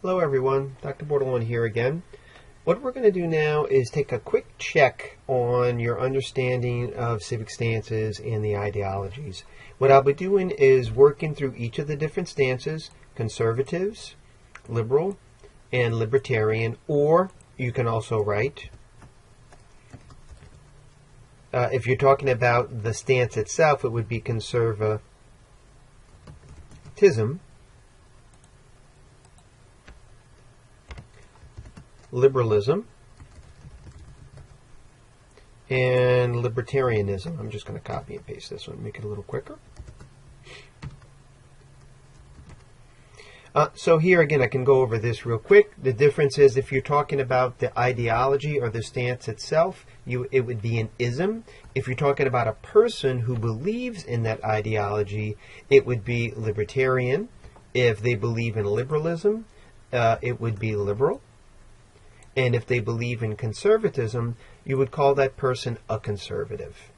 Hello everyone, Dr. Bordelon here again. What we're going to do now is take a quick check on your understanding of civic stances and the ideologies. What I'll be doing is working through each of the different stances: conservatives, liberal, and libertarian, or you can also write, if you're talking about the stance itself, it would be conservatism, liberalism, and libertarianism. I'm just going to copy and paste this one, make it a little quicker. So here again, I can go over this real quick. The difference is, if you're talking about the ideology or the stance itself, it would be an ism. If you're talking about a person who believes in that ideology, it would be libertarian. If they believe in liberalism, it would be liberal. And if they believe in conservatism, you would call that person a conservative.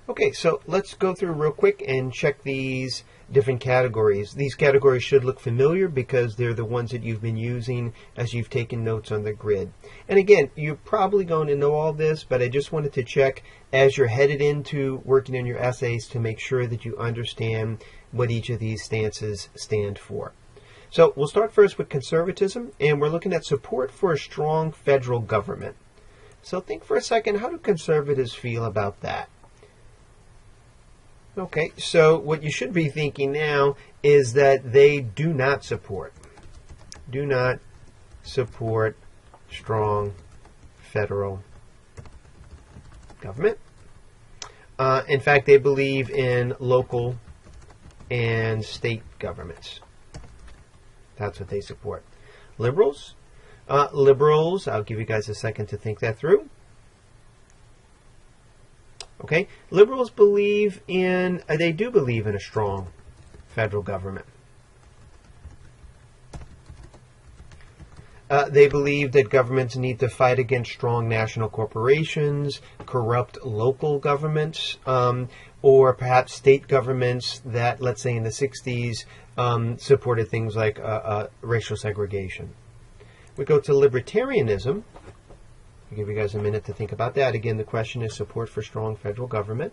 Okay, so let's go through real quick and check these different categories. These categories should look familiar because they're the ones that you've been using as you've taken notes on the grid. And again, you're probably going to know all this, but I just wanted to check as you're headed into working on your essays to make sure that you understand what each of these stances stand for. So we'll start first with conservatism, and we're looking at support for a strong federal government. So think for a second, how do conservatives feel about that? Okay, so what you should be thinking now is that they do not support strong federal government. In fact, they believe in local and state governments. That's what they support. Liberals? Liberals, I'll give you guys a second to think that through. Okay, liberals believe in, they do believe in a strong federal government. They believe that governments need to fight against strong national corporations, corrupt local governments, or perhaps state governments that, let's say in the 60s, supported things like racial segregation. We go to libertarianism. I'll give you guys a minute to think about that. Again, the question is support for strong federal government.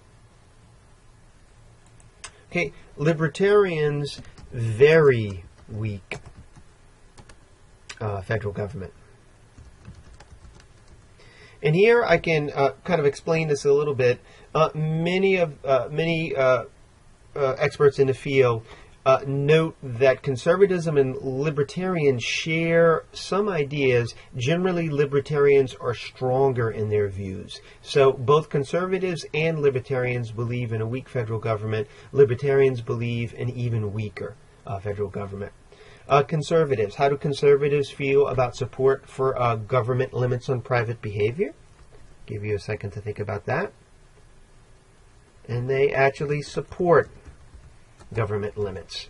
Okay, libertarians, very weak federal government. And here I can kind of explain this a little bit. Many experts in the field note that conservatism and libertarians share some ideas. Generally, libertarians are stronger in their views. So both conservatives and libertarians believe in a weak federal government. Libertarians believe in even weaker federal government. Conservatives. How do conservatives feel about support for government limits on private behavior? Give you a second to think about that. And they actually support government limits.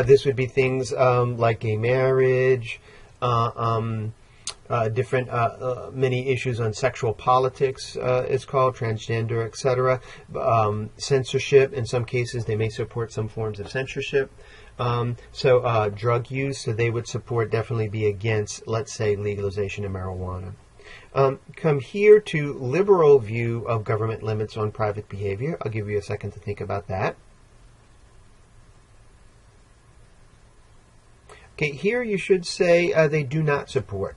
This would be things like gay marriage, different many issues on sexual politics, it's called, transgender, etc. Censorship. In some cases, they may support some forms of censorship. Drug use, so they would support, definitely be against, let's say, legalization of marijuana. Come here to liberal view of government limits on private behavior. I'll give you a second to think about that. Okay, here you should say they do not support.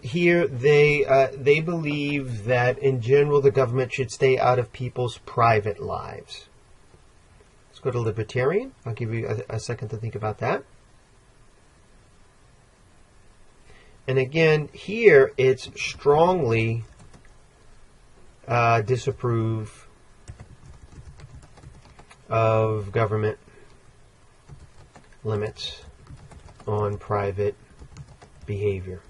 Here they believe that in general the government should stay out of people's private lives. Let's go to libertarian. I'll give you a second to think about that. And again, here it's strongly disapprove of government limits on private behavior.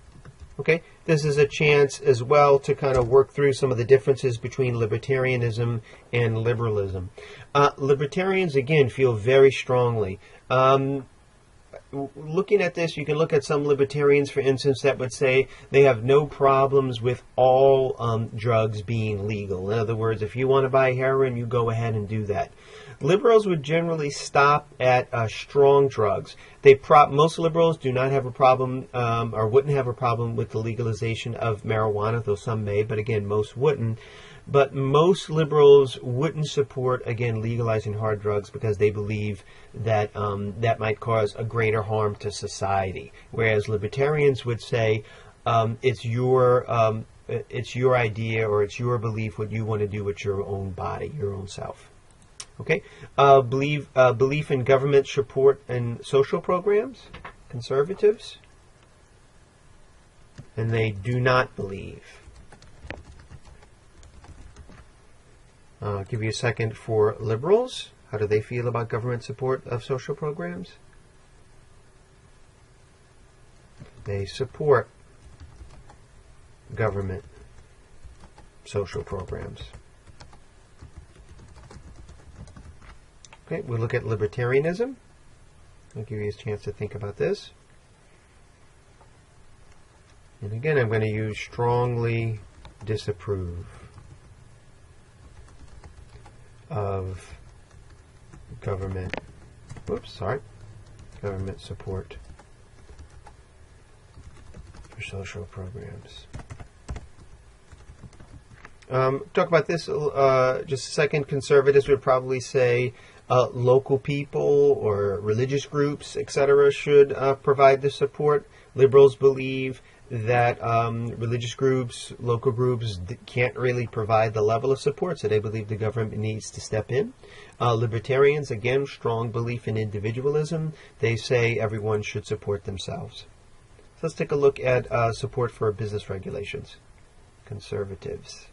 Okay, this is a chance as well to kind of work through some of the differences between libertarianism and liberalism. Libertarians, again, feel very strongly. looking at this, you can look at some libertarians, for instance, that would say they have no problems with all drugs being legal. In other words, if you want to buy heroin, you go ahead and do that. Liberals would generally stop at strong drugs. Most liberals do not have a problem or wouldn't have a problem with the legalization of marijuana, though some may, but again, most wouldn't. But most liberals wouldn't support, again, legalizing hard drugs because they believe that that might cause a greater harm to society. Whereas libertarians would say it's your idea or it's your belief what you want to do with your own body, your own self. Okay, belief in government support and social programs, conservatives, and they do not believe. I'll give you a second for liberals. How do they feel about government support of social programs? They support government social programs. Okay, we'll look at libertarianism. I'll give you a chance to think about this. And again, I'm going to use strongly disapprove of government support for social programs. Talk about this just a second. Conservatives would probably say local people or religious groups, etc., should provide the support. Liberals believe that religious groups, local groups can't really provide the level of support, so they believe the government needs to step in. Libertarians, again, strong belief in individualism. They say everyone should support themselves. So let's take a look at support for business regulations. Conservatives.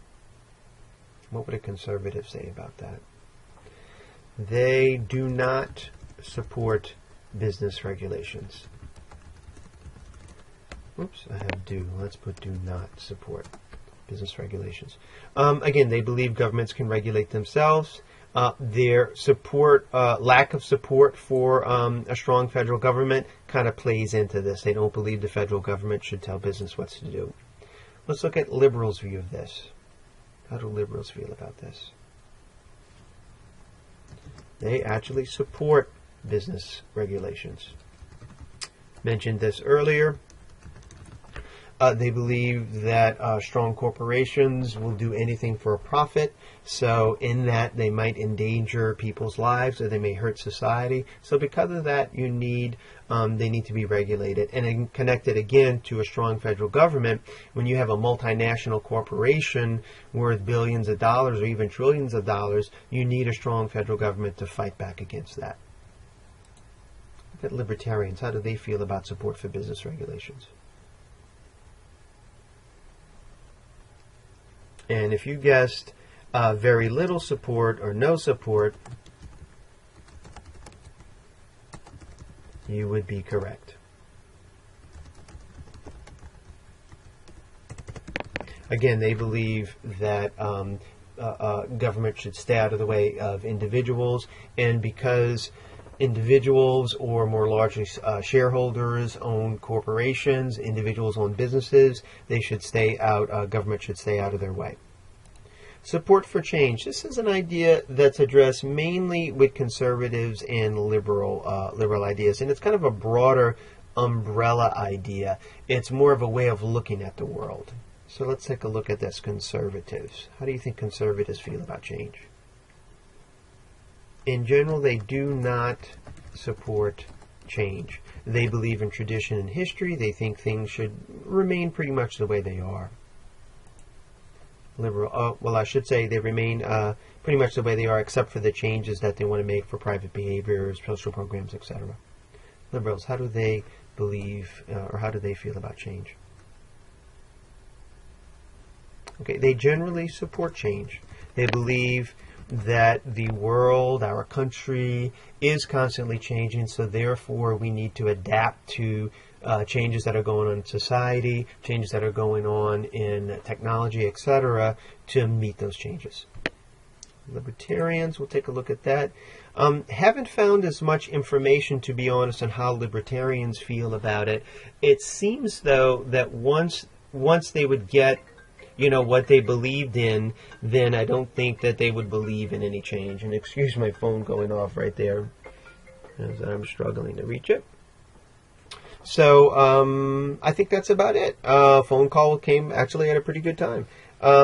What would a conservative say about that? They do not support business regulations. Oops, I have do. Let's put do not support business regulations. Again, they believe governments can regulate themselves. Their support, lack of support for a strong federal government kind of plays into this. They don't believe the federal government should tell business what to do. Let's look at liberals' view of this. How do liberals feel about this? They actually support business regulations. Mentioned this earlier. They believe that strong corporations will do anything for a profit. So in that, they might endanger people's lives or they may hurt society. So because of that, they need to be regulated. And connected again to a strong federal government, when you have a multinational corporation worth billions of dollars or even trillions of dollars, you need a strong federal government to fight back against that. Look at libertarians. How do they feel about support for business regulations? And if you guessed very little support or no support, you would be correct. Again, they believe that government should stay out of the way of individuals, and because individuals or more largely shareholders own corporations, individuals own businesses, they should stay out, government should stay out of their way. Support for change. This is an idea that's addressed mainly with conservatives and liberal ideas, and it's kind of a broader umbrella idea. It's more of a way of looking at the world. So let's take a look at this. Conservatives. How do you think conservatives feel about change? In general, they do not support change. They believe in tradition and history. They think things should remain pretty much the way they are. Liberal, well, I should say they remain pretty much the way they are, except for the changes that they want to make for private behaviors, social programs, etc. Liberals, how do they believe, or how do they feel about change? Okay, they generally support change. They believe that the world, our country, is constantly changing, so therefore we need to adapt to changes that are going on in society, changes that are going on in technology, etc., to meet those changes. Libertarians, we'll take a look at that. Haven't found as much information, to be honest, on how libertarians feel about it. It seems, though, that once they would get, what they believed in, then I don't think that they would believe in any change. And excuse my phone going off right there, as I'm struggling to reach it. So I think that's about it. Phone call came actually at a pretty good time.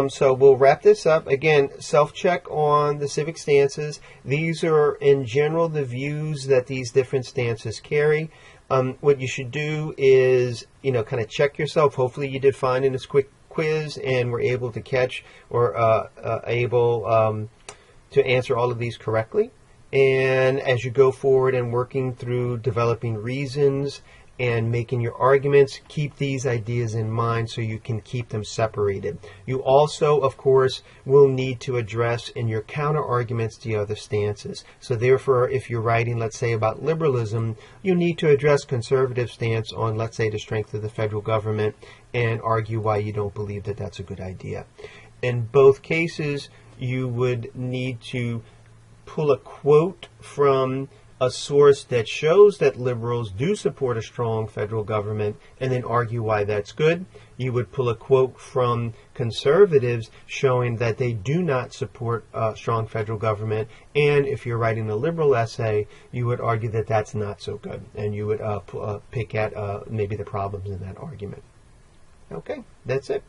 So we'll wrap this up. Again, self-check on the civic stances. These are, in general, the views that these different stances carry. What you should do is, kind of check yourself. Hopefully you did fine in this quick quiz and were able to catch or able to answer all of these correctly. And as you go forward and working through developing reasons and making your arguments, keep these ideas in mind so you can keep them separated. You also, of course, will need to address in your counter arguments the other stances. So therefore, if you're writing, let's say, about liberalism, you need to address conservative stance on, let's say, the strength of the federal government and argue why you don't believe that that's a good idea. In both cases, you would need to pull a quote from a source that shows that liberals do support a strong federal government and then argue why that's good. You would pull a quote from conservatives showing that they do not support a strong federal government. And if you're writing a liberal essay, you would argue that that's not so good. And you would pick at maybe the problems in that argument. Okay, that's it.